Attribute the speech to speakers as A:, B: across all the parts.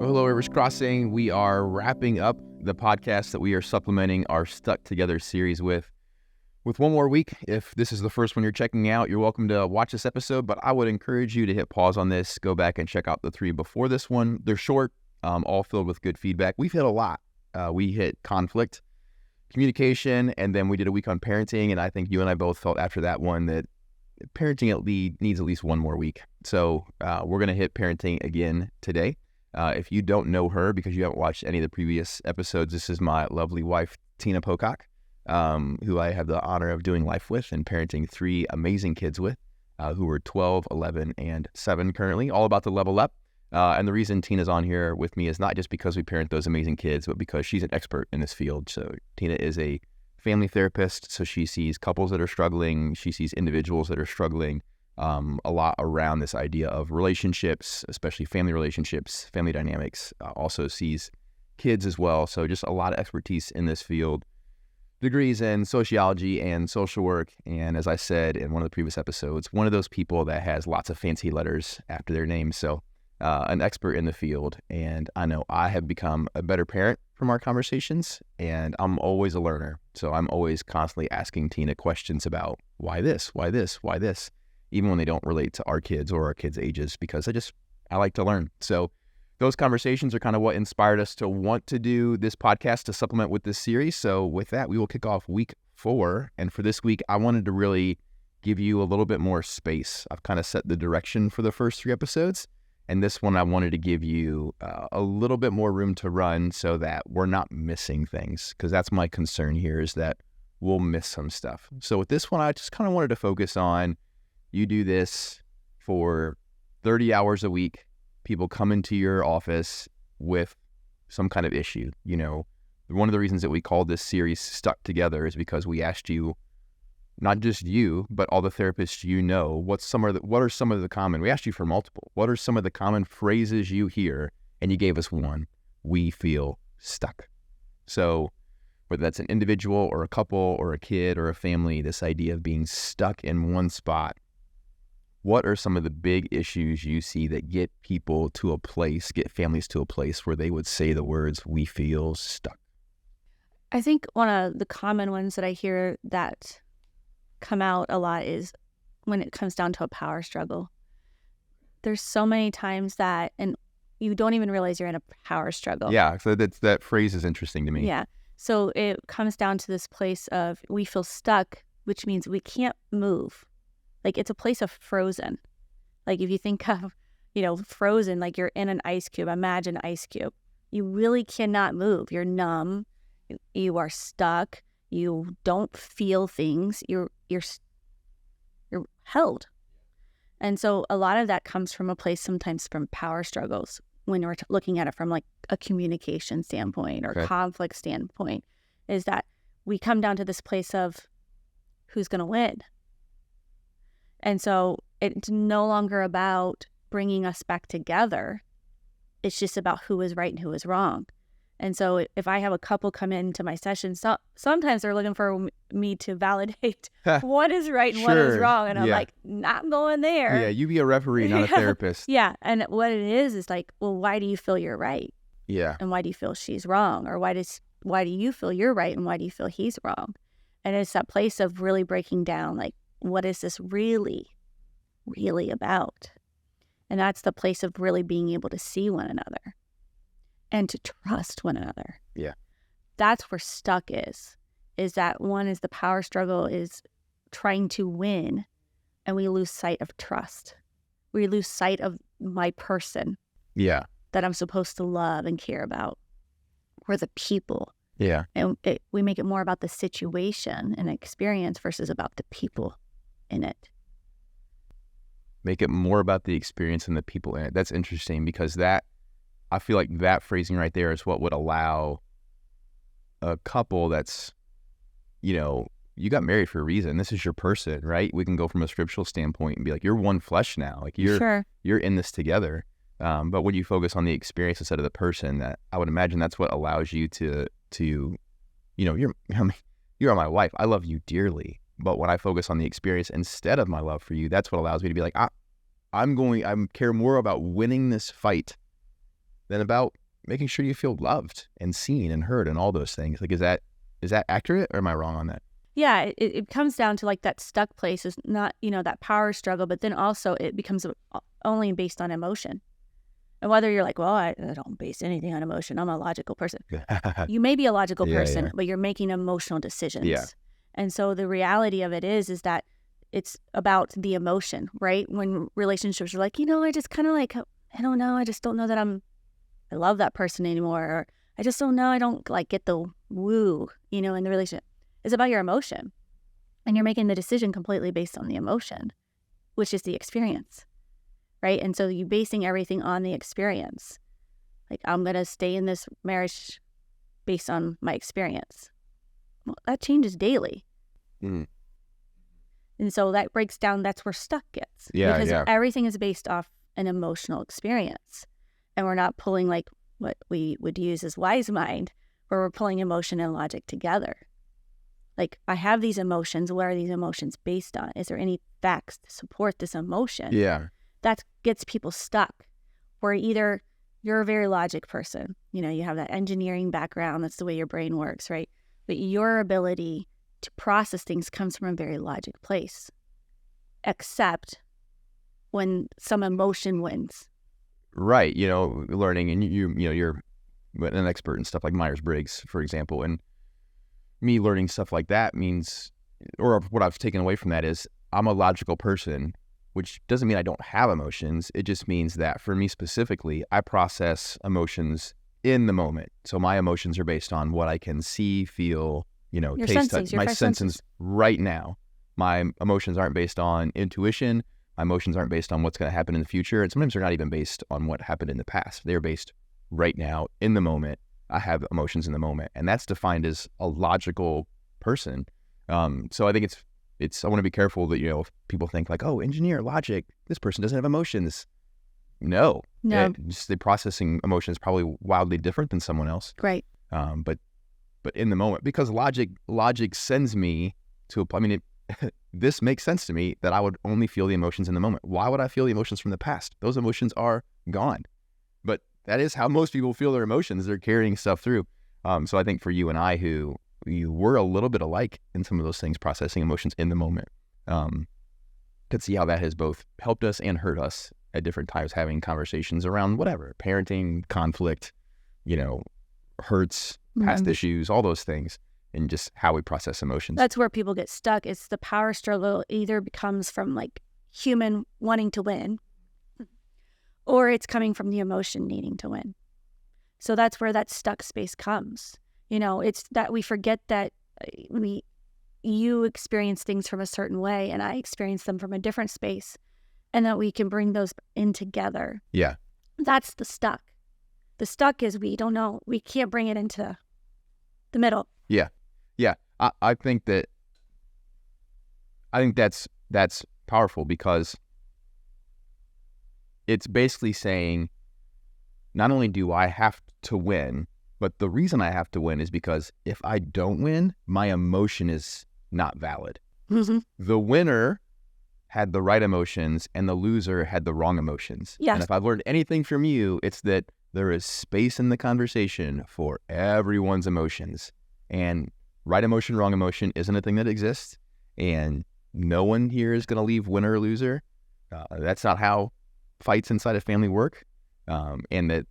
A: Well, hello, Rivers Crossing. We are wrapping up the podcast that we are supplementing our Stuck Together series with one more week. If this is the first one you're checking out, you're welcome to watch this episode, but I would encourage you to hit pause on this, go back and check out the three before this one. They're short, all filled with good feedback. We've hit a lot. We hit conflict, communication, and then we did a week on parenting, and I think you and I both felt after that one that parenting needs at least one more week. So we're going to hit parenting again today. If you don't know her because you haven't watched any of the previous episodes, this is my lovely wife, Tina Pocock, who I have the honor of doing life with and parenting three amazing kids with, who are 12, 11, and 7 currently, all about to level up. And the reason Tina's on here with me is not just because we parent those amazing kids, but because she's an expert in this field. So Tina is a family therapist, so she sees couples that are struggling, she sees individuals that are struggling, a lot around this idea of relationships, especially family relationships, family dynamics, also sees kids as well. So just a lot of expertise in this field, degrees in sociology and social work. And as I said in one of the previous episodes, one of those people that has lots of fancy letters after their name. So an expert in the field. And I know I have become a better parent from our conversations, and I'm always a learner. So I'm always constantly asking Tina questions about why this, why this, why this, even when they don't relate to our kids or our kids' ages, because I like to learn. So those conversations are kind of what inspired us to want to do this podcast to supplement with this series. So with that, we will kick off week 4. And for this week, I wanted to really give you a little bit more space. I've kind of set the direction for the first 3 episodes. And this one, I wanted to give you a little bit more room to run so that we're not missing things, because that's my concern here, is that we'll miss some stuff. So with this one, I just kind of wanted to focus on, you do this for 30 hours a week. People come into your office with some kind of issue. You know, one of the reasons that we called this series Stuck Together is because we asked you, not just you, but all the therapists you know, what are some of the common, we asked you for multiple, what are some of the common phrases you hear? And you gave us one: we feel stuck. So whether that's an individual or a couple or a kid or a family, this idea of being stuck in one spot, what are some of the big issues you see that get people to a place, get families to a place where they would say the words, we feel stuck?
B: I think one of the common ones that I hear that come out a lot is when it comes down to a power struggle. There's so many times that, and you don't even realize you're in a power struggle.
A: Yeah, so that phrase is interesting to me.
B: Yeah. So it comes down to this place of we feel stuck, which means we can't move. Like, it's a place of frozen. Like, if you think of, frozen, like you're in an ice cube, imagine ice cube. You really cannot move. You're numb. You are stuck. You don't feel things. You're held. And so a lot of that comes from a place sometimes from power struggles when we're looking at it from like a communication standpoint or conflict standpoint, is that we come down to this place of who's going to win. And so it's no longer about bringing us back together. It's just about who is right and who is wrong. And so if I have a couple come into my session, sometimes they're looking for me to validate what is right and what is wrong. And I'm like, not going there.
A: Yeah, you be a referee, not a therapist.
B: Yeah. And what it is like, well, why do you feel you're right?
A: Yeah.
B: And why do you feel she's wrong? Or why do you feel you're right and why do you feel he's wrong? And it's that place of really breaking down, like, what is this really, really about? And that's the place of really being able to see one another and to trust one another.
A: Yeah.
B: That's where stuck is that one is the power struggle is trying to win, and we lose sight of trust. We lose sight of my person.
A: Yeah.
B: That I'm supposed to love and care about. We're the people.
A: Yeah.
B: And we make it more about the situation and experience versus about the people in it.
A: Make it more about the experience and the people in it. That's interesting, because I feel like that phrasing right there is what would allow a couple that's, you got married for a reason. This is your person, right? We can go from a scriptural standpoint and be like, you're one flesh now. Like you're in this together. But when you focus on the experience instead of the person, that I would imagine that's what allows you to you're my wife. I love you dearly. But when I focus on the experience instead of my love for you, that's what allows me to be like, I care more about winning this fight than about making sure you feel loved and seen and heard and all those things. Like, is that accurate, or am I wrong on that?
B: Yeah, it comes down to like that stuck place is not, that power struggle, but then also it becomes only based on emotion. And whether you're like, well, I don't base anything on emotion, I'm a logical person. You may be a logical person, but you're making emotional decisions.
A: Yeah.
B: And so the reality of it is that it's about the emotion, right? When relationships are like, I just kind of like, I don't know, I just don't know that I love that person anymore. Or I just don't know, I don't like get the woo, in the relationship. It's about your emotion. And you're making the decision completely based on the emotion, which is the experience, right? And so you're basing everything on the experience. Like, I'm going to stay in this marriage based on my experience. Well, that changes daily.
A: Mm.
B: And so that breaks down, that's where stuck gets.
A: Yeah,
B: because everything is based off an emotional experience. And we're not pulling like what we would use as wise mind, where we're pulling emotion and logic together. Like, I have these emotions. What are these emotions based on? Is there any facts to support this emotion?
A: Yeah.
B: That gets people stuck. Where either you're a very logic person, you have that engineering background, that's the way your brain works, right? But your ability to process things comes from a very logic place, except when some emotion wins.
A: Right. Learning, and you're an expert in stuff like Myers-Briggs, for example, and me learning stuff like that means, or what I've taken away from that is, I'm a logical person, which doesn't mean I don't have emotions. It just means that for me specifically, I process emotions in the moment. So my emotions are based on what I can see, feel,
B: Your
A: taste,
B: senses,
A: touch, my senses right now. My emotions aren't based on intuition. My emotions aren't based on what's going to happen in the future. And sometimes they're not even based on what happened in the past. They're based right now, in the moment. I have emotions in the moment. And that's defined as a logical person. So I think it's I want to be careful that, if people think like, oh, engineer, logic, this person doesn't have emotions. No. Just the processing emotions is probably wildly different than someone else.
B: Right.
A: But in the moment, because logic sends me to this makes sense to me that I would only feel the emotions in the moment. Why would I feel the emotions from the past? Those emotions are gone. But that is how most people feel their emotions. They're carrying stuff through. So I think for you and I, who you were a little bit alike in some of those things, processing emotions in the moment, could see how that has both helped us and hurt us at different times, having conversations around whatever, parenting, conflict, hurts, past issues, all those things, and just how we process emotions.
B: That's where people get stuck. It's the power struggle either becomes from like human wanting to win, or it's coming from the emotion needing to win. So that's where that stuck space comes. It's that we forget that you experience things from a certain way and I experience them from a different space, and that we can bring those in together.
A: Yeah. That's
B: the stuck. The stuck is we don't know. We can't bring it into the middle.
A: Yeah. Yeah. I think that's powerful, because it's basically saying, not only do I have to win, but the reason I have to win is because if I don't win, my emotion is not valid.
B: Mm-hmm.
A: The winner had the right emotions and the loser had the wrong emotions.
B: Yes.
A: And if I've learned anything from you, it's that there is space in the conversation for everyone's emotions. And right emotion, wrong emotion isn't a thing that exists. And no one here is going to leave winner or loser. That's not how fights inside a family work. And that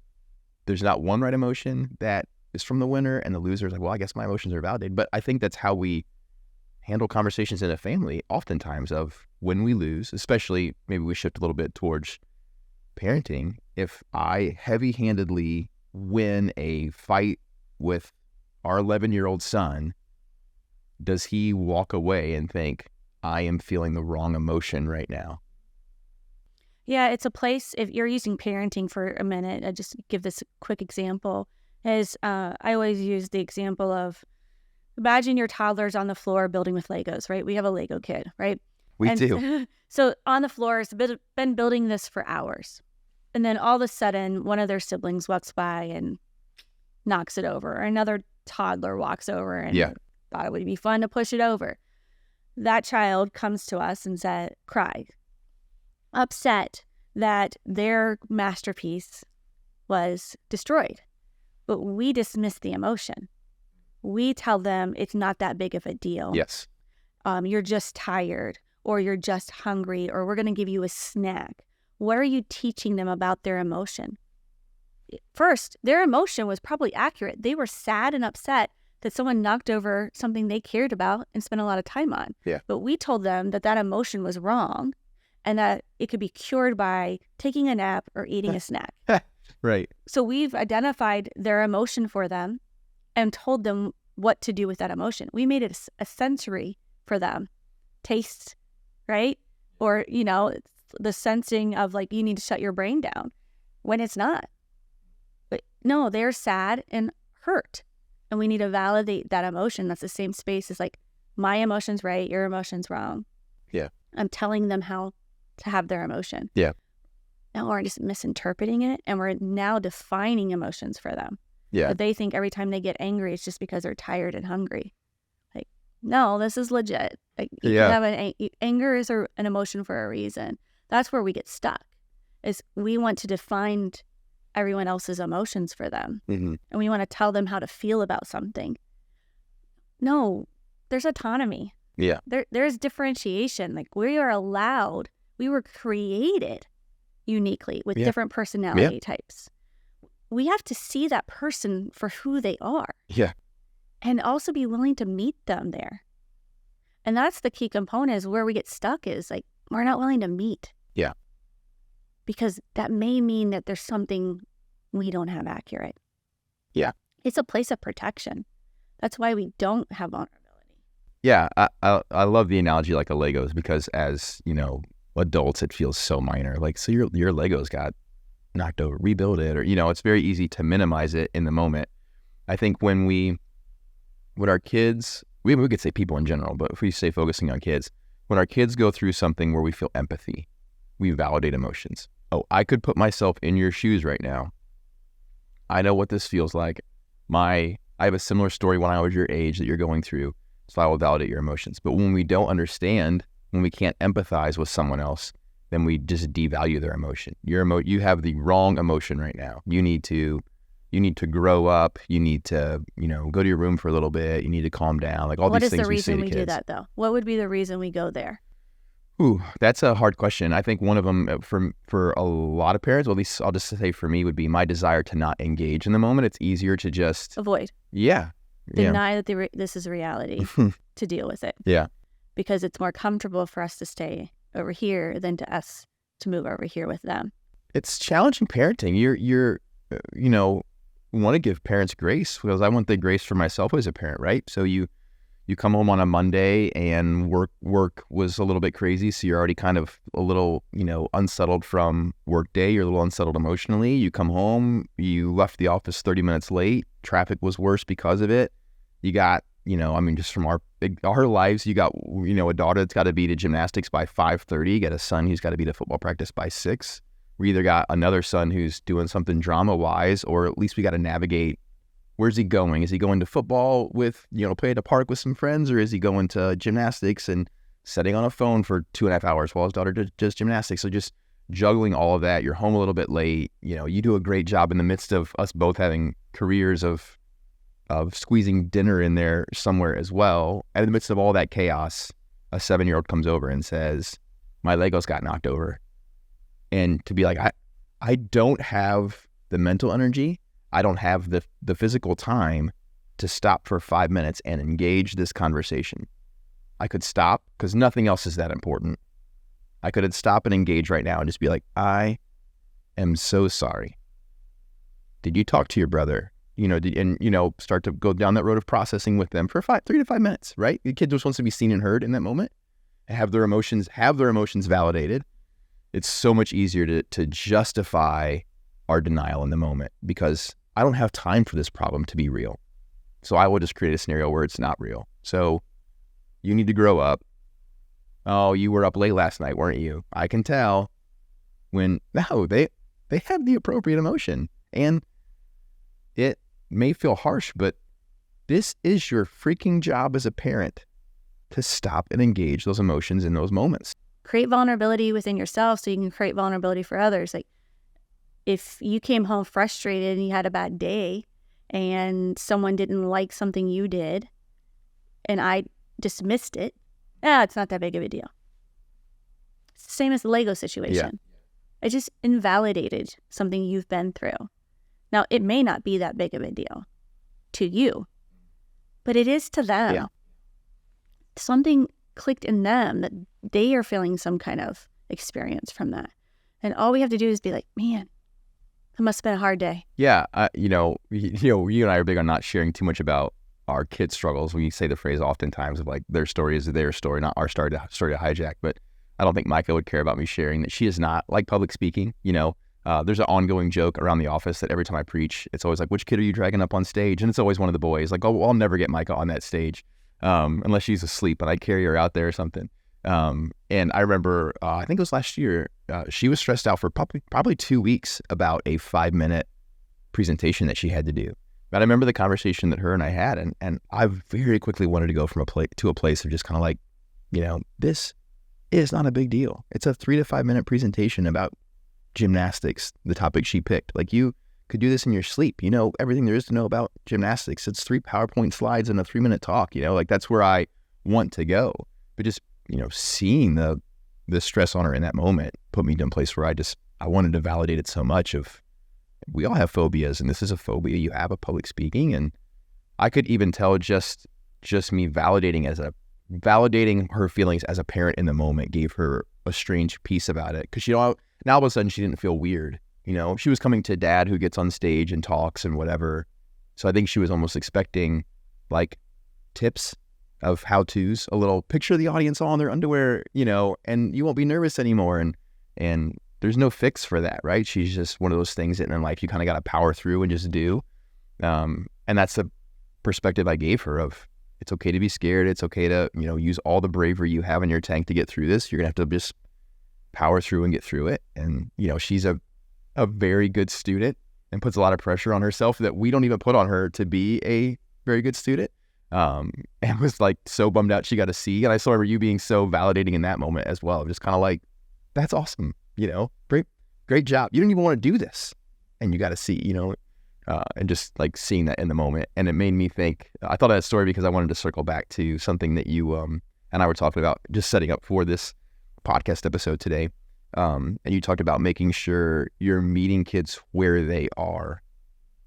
A: there's not one right emotion that is from the winner, and the loser is like, well, I guess my emotions are validated. But I think that's how we handle conversations in a family, oftentimes, of when we lose, especially maybe we shift a little bit towards parenting. If I heavy-handedly win a fight with our 11-year-old son, does he walk away and think, I am feeling the wrong emotion right now?
B: Yeah, it's a place, if you're using parenting for a minute, I just give this quick example, is I always use the example of, imagine your toddler's on the floor building with Legos, right? We have a Lego kid, right?
A: We do.
B: So on the floor, it's been building this for hours. And then all of a sudden, one of their siblings walks by and knocks it over. Or another toddler walks over and thought it would be fun to push it over. That child comes to us and cried, upset that their masterpiece was destroyed. But we dismiss the emotion. We tell them it's not that big of a deal.
A: Yes.
B: You're just tired, or you're just hungry, or we're going to give you a snack. What are you teaching them about their emotion? First, their emotion was probably accurate. They were sad and upset that someone knocked over something they cared about and spent a lot of time on.
A: Yeah.
B: But we told them that that emotion was wrong and that it could be cured by taking a nap or eating a snack.
A: Right.
B: So we've identified their emotion for them and told them what to do with that emotion. We made it a sensory for them. Taste, right? Or, you know, the sensing of like, you need to shut your brain down when it's not. But no, they're sad and hurt. And we need to validate that emotion. That's the same space as like, my emotion's right, your emotion's wrong.
A: Yeah.
B: I'm telling them how to have their emotion.
A: Yeah.
B: Now we're just misinterpreting it, and we're now defining emotions for them.
A: Yeah.
B: But they think every time they get angry, it's just because they're tired and hungry. Like, no, this is legit. Like, you can have anger is an emotion for a reason. That's where we get stuck, is we want to define everyone else's emotions for them.
A: Mm-hmm.
B: And we want to tell them how to feel about something. No, there's autonomy.
A: Yeah.
B: There's differentiation. Like, we are allowed, we were created uniquely with different personality types. We have to see that person for who they are.
A: Yeah.
B: And also be willing to meet them there. And that's the key component, is where we get stuck, is like, we're not willing to meet.
A: Yeah.
B: Because that may mean that there's something we don't have accurate.
A: Yeah.
B: It's a place of protection. That's why we don't have vulnerability.
A: Yeah. I love the analogy like a Legos, because as, you know, adults, it feels so minor. Like, so your Legos got knocked over, rebuild it, or, you know, it's very easy to minimize it in the moment. I think when our kids, we could say people in general, but if we say focusing on kids, when our kids go through something where we feel empathy, we validate emotions. Oh, I could put myself in your shoes right now. I know what this feels like. I have a similar story when I was your age that you're going through, so I will validate your emotions. But when we don't understand, when we can't empathize with someone else, then we just devalue their emotion. You have the wrong emotion right now. You need to grow up. You need to, you know, go to your room for a little bit. You need to calm down. Like all these things we say to kids. What is the reason we do
B: that, though? What would be the reason we go there?
A: Ooh, that's a hard question. I think one of them for a lot of parents, or at least I'll just say for me, would be my desire to not engage in the moment. It's easier to just
B: avoid.
A: Yeah.
B: Deny that this is reality to deal with it.
A: Yeah.
B: Because it's more comfortable for us to stay over here than to us to move over here with them.
A: It's challenging parenting. You're you know, want to give parents grace, because I want the grace for myself as a parent, right? So you come home on a Monday and work was a little bit crazy, so you're already kind of a little, you know, unsettled from work day. You're a little unsettled emotionally. You come home, you left the office 30 minutes late. Traffic was worse because of it. You got, you know, I mean, just from our lives, you got, you know, a daughter that's got to be to gymnastics by 5:30. You got a son who's got to be to football practice by 6. We either got another son who's doing something drama-wise, or at least we got to navigate, where's he going? Is he going to football with, you know, play at a park with some friends, or is he going to gymnastics and sitting on a phone for 2.5 hours while his daughter does gymnastics? So just juggling all of that. You're home a little bit late. You know, you do a great job in the midst of us both having careers of squeezing dinner in there somewhere as well. And in the midst of all that chaos, a 7-year-old comes over and says, my Legos got knocked over. And to be like, I don't have the mental energy, I don't have the physical time to stop for 5 minutes and engage this conversation. I could stop, because nothing else is that important. I could stop and engage right now and just be like, I am so sorry. Did you talk to your brother? You know, and, you know, start to go down that road of processing with them for 3 to 5 minutes, right? The kid just wants to be seen and heard in that moment, have their emotions validated. It's so much easier to justify our denial in the moment, because I don't have time for this problem to be real. So I will just create a scenario where it's not real. So you need to grow up. Oh, you were up late last night, weren't you? I can tell. When, no, they have the appropriate emotion. And it may feel harsh, but this is your freaking job as a parent, to stop and engage those emotions in those moments.
B: Create vulnerability within yourself so you can create vulnerability for others. Like, if you came home frustrated and you had a bad day and someone didn't like something you did and I dismissed it, it's not that big of a deal. It's the same as the Lego situation. Yeah. It just invalidated something you've been through. Now, it may not be that big of a deal to you, but it is to them. Yeah. Something clicked in them that they are feeling some kind of experience from that. And all we have to do is be like, man, it must have been a hard day.
A: Yeah. You and I are big on not sharing too much about our kids' struggles. We say the phrase oftentimes of like, their story is their story, not our story to hijack. But I don't think Micah would care about me sharing that she is not like public speaking. There's an ongoing joke around the office that every time I preach, it's always like, which kid are you dragging up on stage? And it's always one of the boys. Like, oh, I'll never get Micah on that stage unless she's asleep and I carry her out there or something. And I remember, I think it was last year, she was stressed out for probably 2 weeks about a 5-minute presentation that she had to do. But I remember the conversation that her and I had, and I very quickly wanted to go from a place of just kind of like, this is not a big deal. It's a 3 to 5 minute presentation about gymnastics, the topic she picked. Like, you could do this in your sleep. You know everything there is to know about gymnastics. It's 3 PowerPoint slides and a 3-minute talk. Like, that's where I want to go. But just seeing the stress on her in that moment put me to a place where I wanted to validate it so much. Of, we all have phobias, and this is a phobia you have of public speaking. And I could even tell just me validating her feelings as a parent in the moment gave her a strange peace about it. Because now all of a sudden she didn't feel weird. She was coming to dad who gets on stage and talks and whatever. So I think she was almost expecting like tips of how-tos, a little picture of the audience all in their underwear, and you won't be nervous anymore. And there's no fix for that, right? She's just one of those things that in life you kind of got to power through and just do. And that's the perspective I gave her of, it's okay to be scared. It's okay to, use all the bravery you have in your tank to get through this. You're going to have to just power through and get through it. And, she's a very good student and puts a lot of pressure on herself that we don't even put on her to be a very good student. And was like so bummed out she got a C. And I saw you being so validating in that moment as well. Just kind of like, that's awesome. Great job. You didn't even want to do this and you got a C, and just like seeing that in the moment. And it made me think, I thought of that story because I wanted to circle back to something that you, and I were talking about just setting up for this podcast episode today. And you talked about making sure you're meeting kids where they are.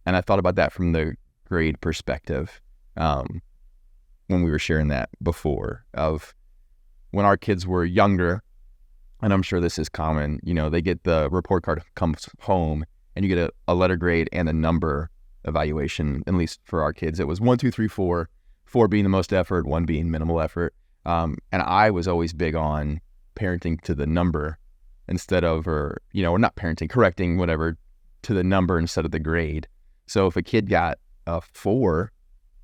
A: And I thought about that from the grade perspective. When we were sharing that before, of when our kids were younger, and I'm sure this is common, they get the report card comes home and you get a letter grade and a number evaluation. At least for our kids, it was 1, 2, 3, 4, 4 being the most effort, 1 being minimal effort. And I was always big on parenting to the number instead of, or not parenting, correcting whatever to the number instead of the grade. So if a kid got a 4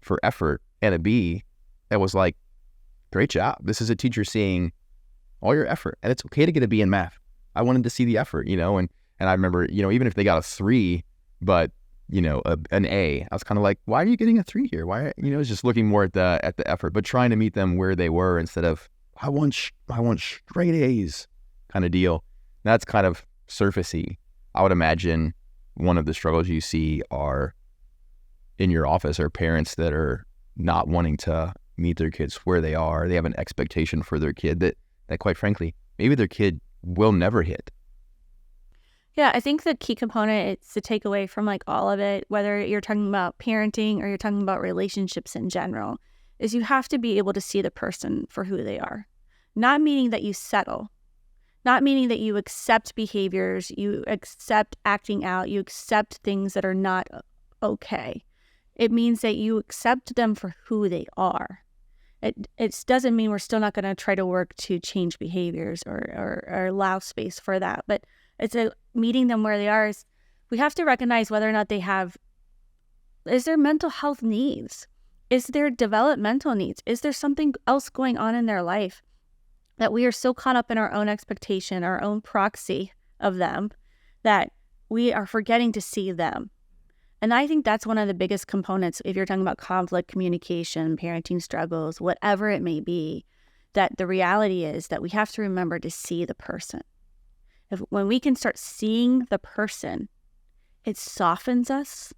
A: for effort and a B, that was like, great job. This is a teacher seeing all your effort, and it's okay to get a B in math. I wanted to see the effort, and I remember, even if they got a 3, but an A, I was kind of like, why are you getting a 3 here? Why, it's just looking more at the effort, but trying to meet them where they were instead of I want straight A's kind of deal. That's kind of surfacey. I would imagine one of the struggles you see are in your office are parents that are not wanting to meet their kids where they are. They have an expectation for their kid that quite frankly, maybe their kid will never hit.
B: Yeah, I think the key component is to take away from like all of it, whether you're talking about parenting or you're talking about relationships in general, is you have to be able to see the person for who they are. Not meaning that you settle, not meaning that you accept behaviors, you accept acting out, you accept things that are not okay. It means that you accept them for who they are. It doesn't mean we're still not going to try to work to change behaviors or allow space for that. But it's meeting them where they are. Is we have to recognize whether or not they have, is there mental health needs? Is there developmental needs? Is there something else going on in their life that we are so caught up in our own expectation, our own proxy of them, that we are forgetting to see them? And I think that's one of the biggest components if you're talking about conflict, communication, parenting struggles, whatever it may be, that the reality is that we have to remember to see the person. When we can start seeing the person it softens us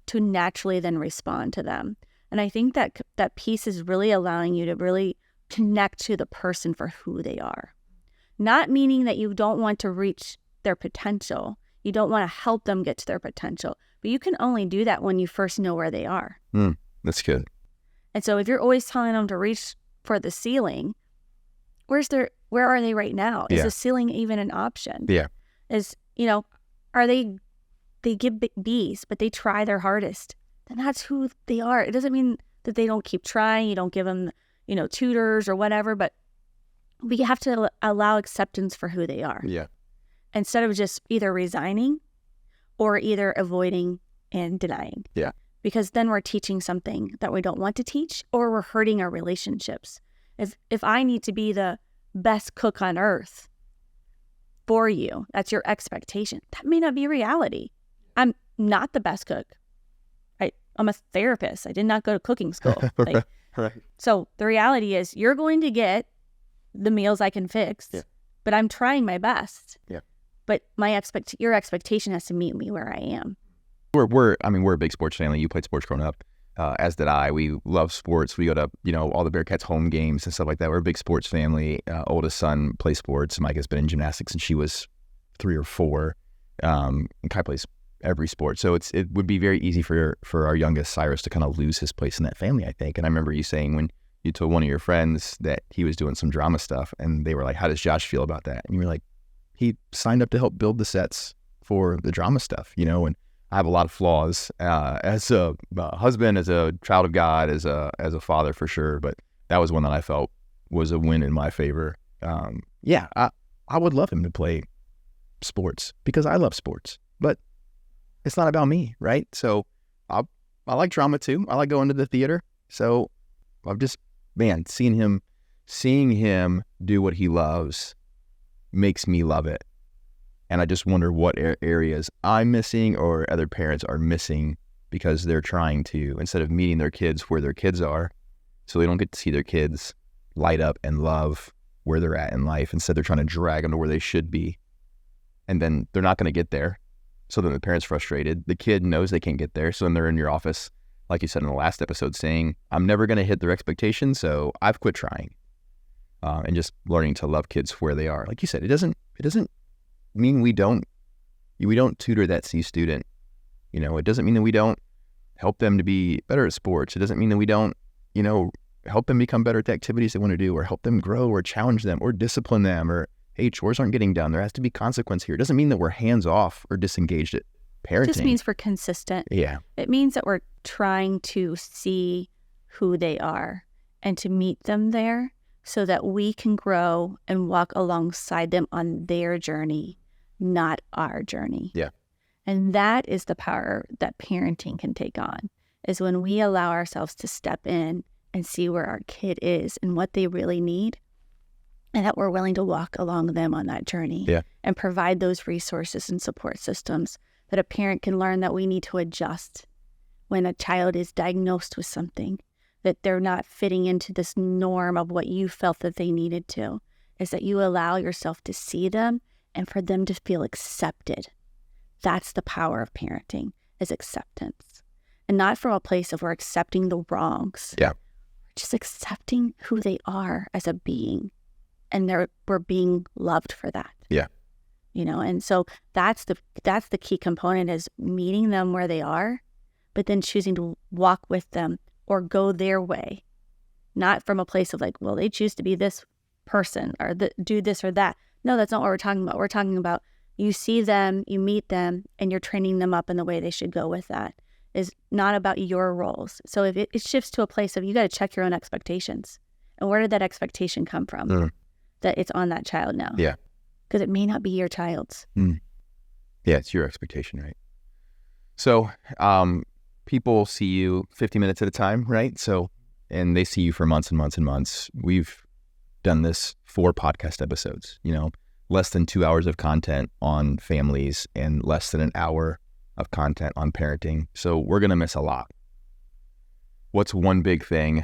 B: to naturally then respond to them. And I think that that piece is really allowing you to really connect to the person for who they are. Not meaning that you don't want to reach their potential. You don't want to help them get to their potential. But you can only do that when you first know where they are.
A: That's good.
B: And so if you're always telling them to reach for the ceiling, where are they right now? Is the ceiling even an option?
A: Yeah.
B: Are they give B's, but they try their hardest. Then that's who they are. It doesn't mean that they don't keep trying. You don't give them, tutors or whatever, but we have to allow acceptance for who they are.
A: Yeah.
B: Instead of just either resigning or either avoiding and denying.
A: Yeah.
B: Because then we're teaching something that we don't want to teach, or we're hurting our relationships. If I need to be the best cook on earth for you, that's your expectation. That may not be reality. I'm not the best cook. I'm a therapist. I did not go to cooking school.
A: Right.
B: So the reality is you're going to get the meals I can fix, but I'm trying my best.
A: Yeah.
B: But your expectation has to meet me where I am.
A: We're a big sports family. You played sports growing up, as did I. We love sports. We go to, all the Bearcats home games and stuff like that. We're a big sports family. Oldest son plays sports. Micah's been in gymnastics since she was 3 or 4. And Kai plays every sport. So it would be very easy for our youngest, Cyrus, to kind of lose his place in that family, I think. And I remember you saying when you told one of your friends that he was doing some drama stuff, and they were like, how does Josh feel about that? And you were like, he signed up to help build the sets for the drama stuff, and I have a lot of flaws as a husband, as a child of God, as a father for sure. But that was one that I felt was a win in my favor. I would love him to play sports because I love sports, but it's not about me, right? So I like drama too. I like going to the theater. So I've just, seeing him do what he loves makes me love it. And I just wonder what areas I'm missing or other parents are missing because they're trying to, instead of meeting their kids where their kids are, so they don't get to see their kids light up and love where they're at in life. Instead, they're trying to drag them to where they should be. And then they're not going to get there. So then the parent's frustrated. The kid knows they can't get there. So then they're in your office, like you said in the last episode, saying, I'm never going to hit their expectations, so I've quit trying. And just learning to love kids where they are. Like you said, it doesn't mean we don't tutor that C student. It doesn't mean that we don't help them to be better at sports. It doesn't mean that we don't, help them become better at the activities they want to do, or help them grow, or challenge them, or discipline them, or, hey, chores aren't getting done. There has to be consequence here. It doesn't mean that we're hands off or disengaged at parenting.
B: It just means we're consistent.
A: Yeah.
B: It means that we're trying to see who they are and to meet them there so that we can grow and walk alongside them on their journey, not our journey.
A: Yeah.
B: And that is the power that parenting can take on, is when we allow ourselves to step in and see where our kid is and what they really need, and that we're willing to walk along them on that journey and provide those resources and support systems that a parent can learn that we need to adjust when a child is diagnosed with something, that they're not fitting into this norm of what you felt that they needed to, is that you allow yourself to see them and for them to feel accepted. That's the power of parenting, is acceptance. And not from a place of we're accepting the wrongs.
A: Yeah.
B: Just accepting who they are as a being. And we're being loved for that.
A: Yeah.
B: And so that's the key component, is meeting them where they are, but then choosing to walk with them or go their way. Not from a place of like, well, they choose to be this person or do this or that. No, that's not what we're talking about. We're talking about you see them, you meet them, and you're training them up in the way they should go with that. Is not about your roles. So if it shifts to a place of you got to check your own expectations. And where did that expectation come from? That it's on that child now.
A: Yeah.
B: Because it may not be your child's.
A: Yeah, it's your expectation, right? So people see you 50 minutes at a time, right? So, and they see you for months and months and months. We've done this 4 podcast episodes, less than 2 hours of content on families and less than an hour of content on parenting. So we're going to miss a lot. What's one big thing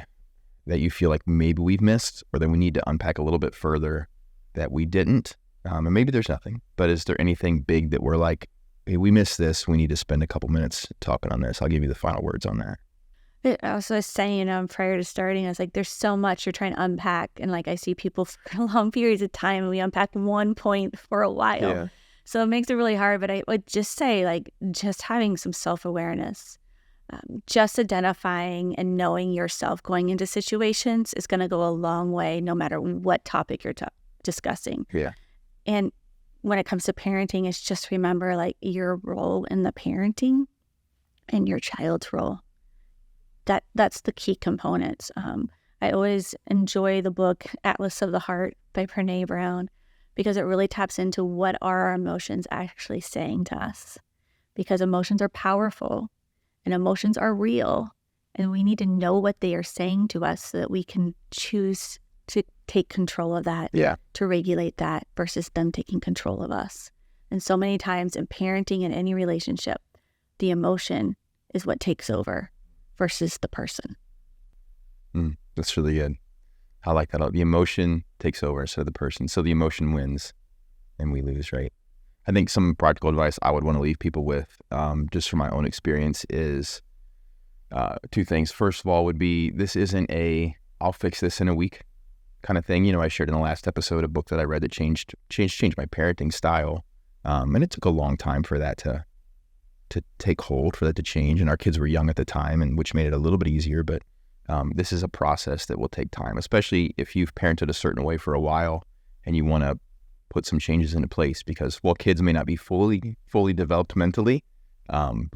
A: that you feel like maybe we've missed or that we need to unpack a little bit further that we didn't? And maybe there's nothing, but is there anything big that we're like, hey, we missed this. We need to spend a couple minutes talking on this. I'll give you the final words on that.
B: I was saying prior to starting, I was like, there's so much you're trying to unpack. And like, I see people for long periods of time and we unpack one point for a while. Yeah. So it makes it really hard. But I would just say like just having some self-awareness, just identifying and knowing yourself going into situations is going to go a long way no matter what topic you're discussing.
A: Yeah.
B: And when it comes to parenting, it's just remember like your role in the parenting and your child's role. That's the key components. I always enjoy the book Atlas of the Heart by Brené Brown because it really taps into what are our emotions actually saying to us, because emotions are powerful and emotions are real, and we need to know what they are saying to us so that we can choose to take control of that, to regulate that versus them taking control of us. And so many times in parenting in any relationship, the emotion is what takes over versus the person.
A: That's really good. I like that. The emotion takes over instead of the person. So the emotion wins and we lose, right? I think some practical advice I would want to leave people with, just from my own experience, is two things. First of all would be, this isn't I'll fix this in a week kind of thing. I shared in the last episode a book that I read that changed my parenting style. And it took a long time for that to take hold, for that to change. And our kids were young at the time, and which made it a little bit easier. But this is a process that will take time, especially if you've parented a certain way for a while and you want to put some changes into place, because while kids may not be fully developed mentally,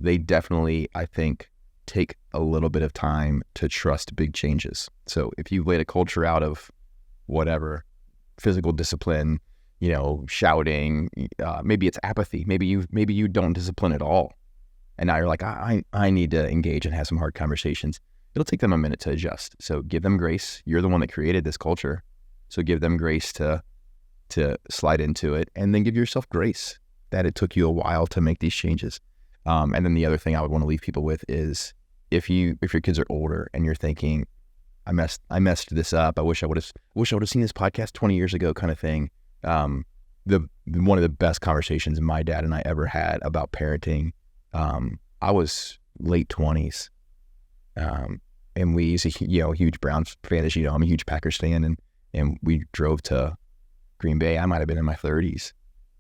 A: they definitely, I think, take a little bit of time to trust big changes. So if you've laid a culture out of whatever, physical discipline, shouting, maybe it's apathy, maybe you don't discipline at all, and now you're like, I need to engage and have some hard conversations. It'll take them a minute to adjust. So give them grace. You're the one that created this culture, so give them grace to slide into it, and then give yourself grace that it took you a while to make these changes. And then the other thing I would want to leave people with is, if your kids are older and you're thinking, I messed this up, I wish I would have seen this podcast 20 years ago, kind of thing. One of the best conversations my dad and I ever had about parenting, I was late 20s, and he's a huge Browns fan, as you know. I'm a huge Packers fan, and we drove to Green Bay. I might have been in my 30s,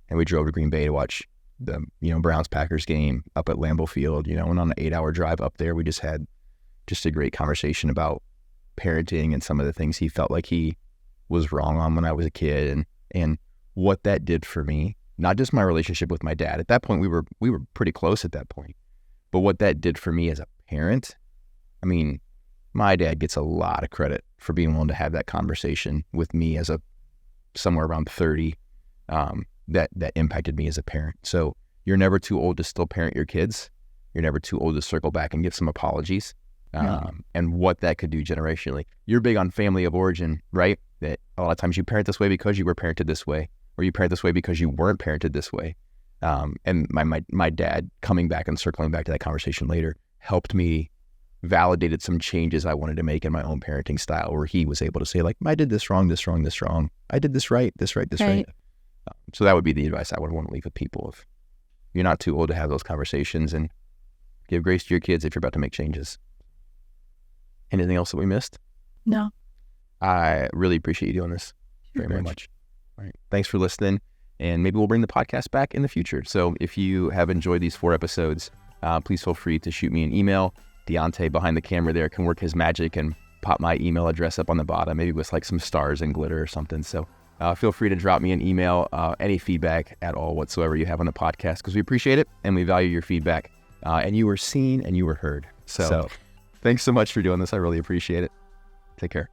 A: and we drove to Green Bay to watch the Browns Packers game up at Lambeau Field. And on an 8-hour drive up there, we just had a great conversation about parenting and some of the things he felt like he was wrong on when I was a kid, and what that did for me. Not just my relationship with my dad. At that point, we were pretty close at that point. But what that did for me as a parent, I mean, my dad gets a lot of credit for being willing to have that conversation with me as somewhere around 30, that impacted me as a parent. So you're never too old to still parent your kids. You're never too old to circle back and give some apologies. And what that could do generationally. You're big on family of origin, right? That a lot of times you parent this way because you were parented this way, or you parent this way because you weren't parented this way. And my dad coming back and circling back to that conversation later helped me, validated some changes I wanted to make in my own parenting style, where he was able to say, like, I did this wrong, this wrong, this wrong. I did this right, this right, this right. So that would be the advice I would want to leave with people. If you're not too old to have those conversations, and give grace to your kids if you're about to make changes. Anything else that we missed?
B: No.
A: I really appreciate you doing this very much. All right. Thanks for listening. And maybe we'll bring the podcast back in the future. So if you have enjoyed these 4 episodes, please feel free to shoot me an email. Deontay behind the camera there can work his magic and pop my email address up on the bottom, maybe with like some stars and glitter or something. So feel free to drop me an email, any feedback at all whatsoever you have on the podcast, because we appreciate it and we value your feedback. And you were seen and you were heard. So thanks so much for doing this. I really appreciate it. Take care.